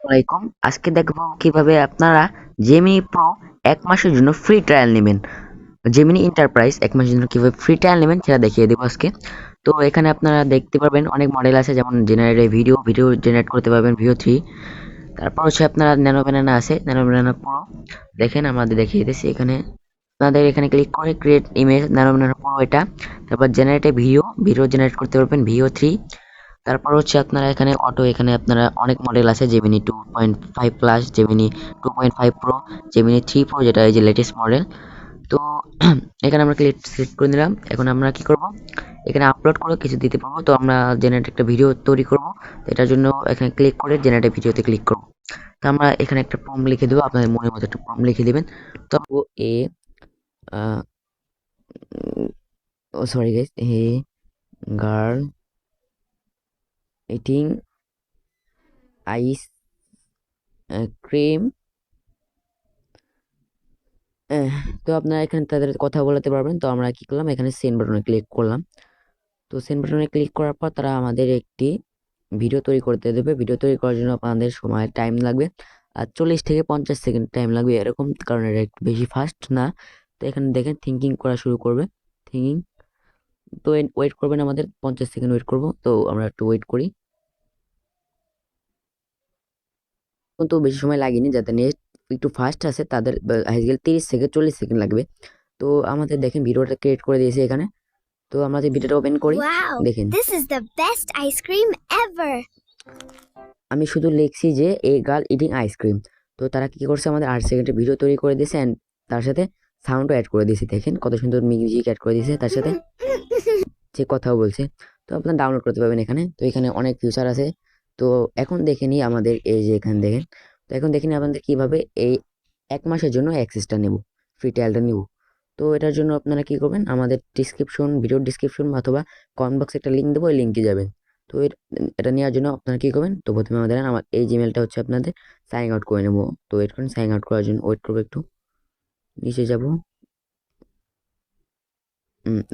ওয়ালাইকুম। আজকে দেখবো কিভাবে আপনারা জেমিনি প্রো ১ মাসের জন্য ফ্রি ট্রায়াল নেবেন। জেমিনি এন্টারপ্রাইজ ১ মাসের জন্য কিভাবে ফ্রি ট্রায়াল নেবেন সেটা দেখিয়ে দেবো আজকে। তো এখানে আপনারা দেখতে পারবেন অনেক মডেল আছে, যেমন জেনারেট ভিডিও জেনারেট করতে পারবেন ভিও 3। তারপর হচ্ছে আপনারা ন্যানো ব্যানানা আছে, ন্যানো ব্যানানা প্রো। দেখেন আমাদের দেখিয়ে দিচ্ছি এখানে। আপনাদের এখানে ক্লিক করে create image nano banana pro এটা। তারপর জেনারেট ভিডিও জেনারেট করতে পারবেন ভিও 3। তারপর হচ্ছে আপনারা এখানে অটো, এখানে আপনারা অনেক মডেল আছে, Gemini 2.5 plus, Gemini 2.5 pro, Gemini 3 pro যেটা এই যে লেটেস্ট মডেল। তো এখানে আমরা সিলেক্ট করে নিলাম। এখন আমরা কি করব, এখানে আপলোড করে কিছু দিতে পারবো। তো আমরা জেনারেট একটা ভিডিও তৈরি করব। তো এটার জন্য এখানে ক্লিক করে জেনারেট ভিডিওতে ক্লিক করব। তো আমরা এখানে একটা প্রম্পট লিখে দেবো, আপনাদের মনের মতো একটা প্রম্পট লিখে দিবেন। তো এ ও সরি গাইস, হে গার্ল ইটিং আইস ক্রিম। এহ, তো আপনারা এখানে তাদের কথা বলাতে পারবেন। তো আমরা কি করলাম, এখানে সেন্ড বাটনে ক্লিক করলাম। তো সেন্ড বাটনে ক্লিক করার পর তারা আমাদের একটি ভিডিও তৈরি করতে দেবে। ভিডিও তৈরি করার জন্য আপনাদের সময় টাইম লাগবে আর 40 থেকে 50 সেকেন্ড টাইম লাগবে এরকম, কারণ এটা একটু বেশি ফাস্ট না। তো এখানে দেখেন থিঙ্কিং করা শুরু করবে, থিঙ্কিং। তো ওয়েট করবেন, আমাদের 50 সেকেন্ড ওয়েট করব। তো আমরা একটু ওয়েট করি, কিন্তু বেশি সময় লাগেনি। যাতে নেট একটু ফাস্ট আছে তাদের আজকাল 30 থেকে 40 সেকেন্ড লাগবে। তো আমাদের দেখেন ভিডিওটা ক্রিয়েট করে দিয়েছে এখানে। তো আমরা যে ভিডিওটা ওপেন করি, Wow, দেখেন this is the best ice cream ever. আমি শুধু লিখছি যে এ গার্ল ইটিং আইসক্রিম। তো তারা কি করছে, আমাদের 8 সেকেন্ডের ভিডিও তৈরি করে দিয়েছে অ্যান্ড তার সাথে সাউন্ডও অ্যাড করে দিয়েছে। দেখেন কত সুন্দর মিউজিক অ্যাড করে দিয়েছে তার সাথে, যে কথাও বলছে। তো আপনারা ডাউনলোড করতে পারবেন এখানে। তো এখানে অনেক ফিচার আছে। তো এখন দেখে নিই আমাদের এই যে এখানে দেখেন। তো এখন দেখে নিই আপনাদের কিভাবে এই 1 মাসের জন্য অ্যাক্সেসটা নেব, ফ্রি ট্রায়ালটা নেব। তো এটার জন্য আপনারা কি করবেন, আমাদের ভিডিওর ডিসক্রিপশন অথবা কমেন্ট বক্সে একটা লিঙ্ক দেবো, ওই লিঙ্কে যাবেন। তো এটা নেওয়ার জন্য আপনারা কি করবেন, তো প্রথমে আমাদের আমার এই জিমেলটা হচ্ছে আপনাদের সাইন আউট করে নেবো। তো ওয়েট করেন, সাইন আউট করার জন্য ওয়েট করবো একটু, নিচে যাব।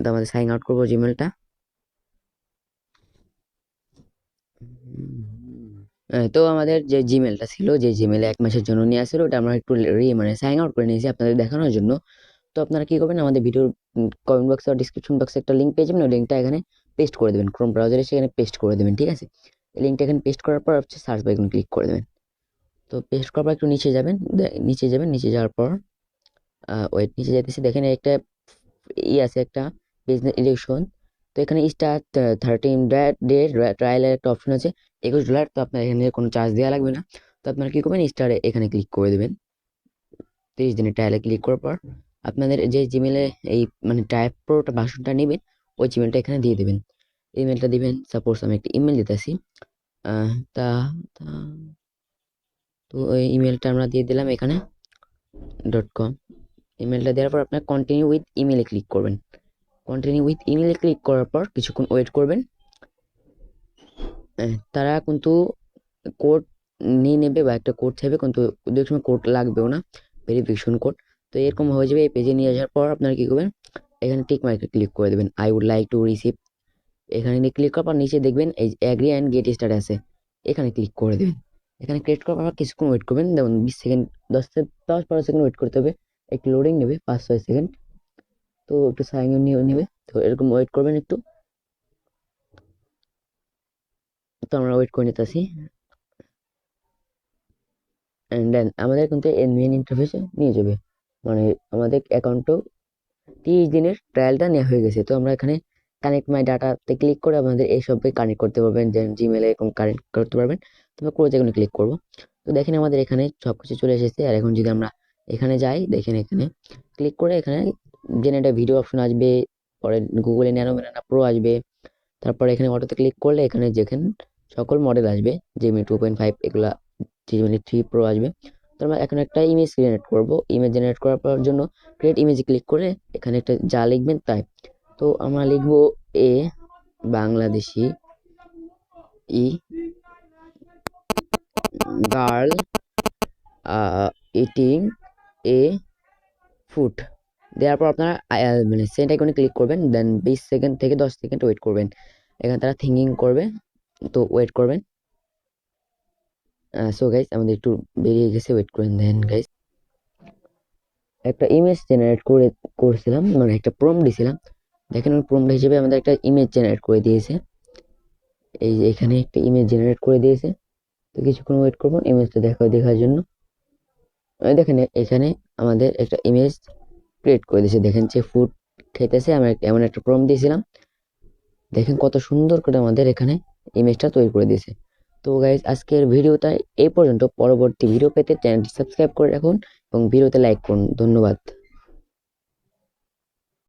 তো আমাদের সাইন আউট করবো জিমেলটা। তো আমাদের যে জিমেলটা ছিল, যে জিমেলে 1 মাসের জন্য নিয়ে আসছিল, ওটা আমরা একটু মানে সাইন আউট করে নিয়েছি আপনাদের দেখানোর জন্য। তো আপনারা কি করবেন, আমাদের ভিডিওর কমেন্ট বক্সে বা ডিসক্রিপশন বক্সে একটা লিঙ্ক পেয়ে যাবেন। ওই লিঙ্কটা এখানে পেস্ট করে দেবেন, ক্রোম ব্রাউজারে সেখানে পেস্ট করে দেবেন, ঠিক আছে। এই লিঙ্কটা এখানে পেস্ট করার পর হচ্ছে সার্চ বাটন ক্লিক করে দেবেন। তো পেস্ট করার পর একটু নিচে যাবেন, নিচে যাওয়ার পর ওয়েট, নিচে যেতেছি, দেখেন একটা আছে একটা বিজনেস এডিশন। তো এখানে স্টার্ট 13 ডে ট্রায়ালের একটা অপশন আছে, $21। তো আপনার এখানে কোনো চার্জ দেওয়া লাগবে না। তো আপনারা কি করবেন, স্টারে এখানে ক্লিক করে দেবেন। 30 দিনের ট্রায়ালে ক্লিক করার পর আপনাদের যে জিমেলে এই মানে টাইপ প্রোটা ভাষণটা নেবেন, ওই জিমেলটা এখানে দিয়ে দেবেন। ইমেলটা দিবেন, সাপোজ আমি একটা ইমেল দিতেছি। আহ, তা তা- তো ওই ইমেলটা আমরা দিয়ে দিলাম এখানে .com। ইমেলটা দেওয়ার পর আপনার কন্টিনিউ উইথ ইমেলে ক্লিক করবেন। কন্টিনিউ উইথ ইমেলে ক্লিক করার পর কিছুক্ষণ ওয়েট করবেন। তারা কিন্তু কোড নিয়ে নেবে বা একটা কোড চাইবে, কিন্তু ওদের সময় কোড লাগবেও না, ভেরিফিকেশন কোড। তো এরকম হয়ে যাবে। এই পেজে নিয়ে আসার পর আপনারা কি করবেন, এখানে টিক মার্কে ক্লিক করে দেবেন, I would like to receive. এখানে ক্লিক করার পর নিচে দেখবেন এই অ্যাগ্রি অ্যান্ড গেট স্টার্ট আছে, এখানে ক্লিক করে দেবেন। এখানে ক্লিক করার পর কিছুক্ষণ ওয়েট করবেন, যেমন 20 সেকেন্ড, 10-12 সেকেন্ড ওয়েট করতে হবে। একটু লোডিং নেবে 5-6 সেকেন্ড। তো একটু সাইন নিয়ে নেবে। তো এরকম ওয়েট করবেন একটু। তো আমরা ওয়েট করে নিতেছি। অ্যান্ড দেন আমাদের কিন্তু মেন ইন্টারফেসে নিয়ে যাবে, মানে আমাদের অ্যাকাউন্টও 30 দিনের ট্রায়ালটা নেওয়া হয়ে গেছে। তো আমরা এখানে কানেক্ট মাই ডাটাতে ক্লিক করে আমাদের এই সবকে কানেক্ট করতে পারবেন, যে জিমেলে এরকম কানেক্ট করতে পারবেন। তো আমরা ক্লোজ এখানে ক্লিক করবো। তো দেখেন আমাদের এখানে সবকিছু চলে এসেছে। আর এখন যদি আমরা এখানে যাই, দেখেন এখানে ক্লিক করে এখানে জেনারেট ভিডিও অপশন আসবে, পরে গুগলে ন্যানো ব্যানানা প্রো আসবে। তারপরে এখানে অটোতে ক্লিক করলে এখানে যেখানে সকল মডেল আসবে, জেমি 2.5 এগুলা, জেমি 3 প্রো আসবে। তো আমরা এখন একটা ইমেজ জেনারেট করব। ইমেজ জেনারেট করার জন্য ক্রিয়েট ইমেজে ক্লিক করে এখানে একটা যা লিখবেন তাই। তো আমরা লিখবো এ বাংলাদেশি ই গার্ল ইটিং এ ফুড। দেওয়ার পর আপনারা মানে সেন্ড আইকনে ক্লিক করবেন, দেন 20 সেকেন্ড থেকে 10 সেকেন্ড ওয়েট করবেন। এখানে তারা থিঙ্কিং করবে, তো ওয়েট করবেন। সো গাইস আমাদের একটু বেরিয়ে গেছে, ওয়েট করেন দেন গাইস। একটা ইমেজ জেনারেট করছিলাম, মানে একটা প্রম্পট দিছিলাম। দেখেন ওই প্রম্পট হিসেবে আমাদের একটা ইমেজ জেনারেট করে দিয়েছে। এই যে এখানে একটা ইমেজ জেনারেট করে দিয়েছে। তো কিছুক্ষণ ওয়েট করবো ইমেজটা দেখার জন্য। দেখেন এখানে আমাদের একটা ইমেজ ক্রিয়েট করে দিয়েছে। দেখেন যে ফুড খেতেছে, আমরা এমন একটা প্রম্পট দিয়েছিলাম। দেখেন কত সুন্দর করে আমাদের এখানে ইমেজটা তৈরি করে দিয়েছে। তো গাইজ আজকের ভিডিওটা এই পর্যন্ত। পরবর্তী ভিডিও পেতে চ্যানেলটি সাবস্ক্রাইব করে রাখুন এবং ভিডিওতে লাইক করুন। ধন্যবাদ।